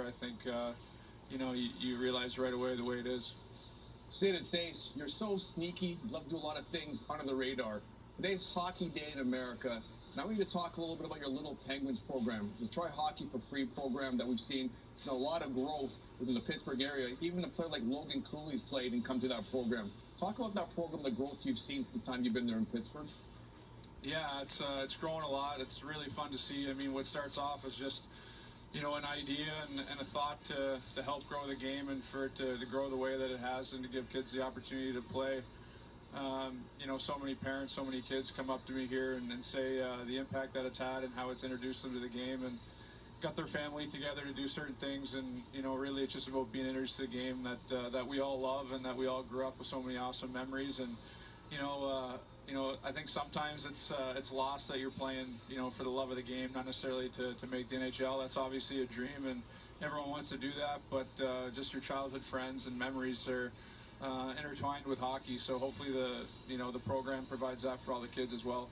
I think, you realize right away the way it is. Sid, it's Ace. You're so sneaky. You love to do a lot of things under the radar. Today's Hockey Day in America. Now we need to talk a little bit about your Little Penguins program. It's a Try Hockey for Free program that we've seen a lot of growth within the Pittsburgh area. Even a player like Logan Cooley's played and come to that program. Talk about that program, the growth you've seen since the time you've been there in Pittsburgh. Yeah, it's growing a lot. It's really fun to see. I mean, what starts off as just, an idea and a thought to help grow the game and for it to grow the way that it has and to give kids the opportunity to play. So many parents, so many kids come up to me here and say the impact that it's had and how it's introduced them to the game and got their family together to do certain things. And, really it's just about being introduced to the game that we all love and that we all grew up with so many awesome memories. And, I think sometimes it's lost that you're playing, for the love of the game, not necessarily to make the NHL. That's obviously a dream, and everyone wants to do that. But just your childhood friends and memories are intertwined with hockey. So hopefully the program provides that for all the kids as well.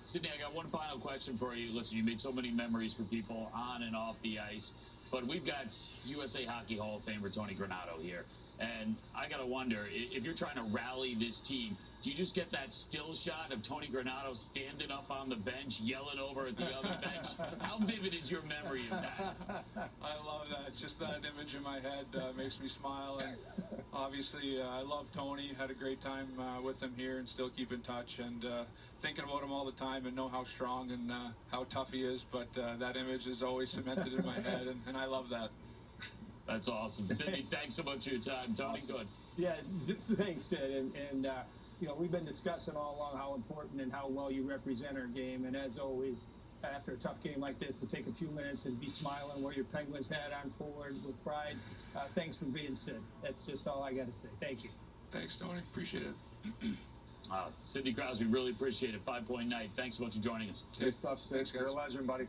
Sidney, I got one final question for you. Listen, you made so many memories for people on and off the ice, but we've got USA Hockey Hall of Famer Tony Granato here. And I got to wonder, if you're trying to rally this team, do you just get that still shot of Tony Granato standing up on the bench, yelling over at the other bench? How vivid is your memory of that? I love that. Just that image in my head makes me smile. And obviously, I love Tony. Had a great time with him here and still keep in touch. And thinking about him all the time and know how strong and how tough he is. But that image is always cemented in my head, and I love that. That's awesome. Sidney, thanks so much for your time. Tony, awesome. Good. Yeah, thanks, Sid. And we've been discussing all along how important and how well you represent our game. And as always, after a tough game like this, to take a few minutes and be smiling, wear your Penguins hat on forward with pride. Thanks for being Sid. That's just all I got to say. Thank you. Thanks, Tony. Appreciate it. Sidney Crosby, really appreciate it. 5 Point night. Thanks so much for joining us. Good stuff, Sid. Thanks, guys. You're a legend, buddy.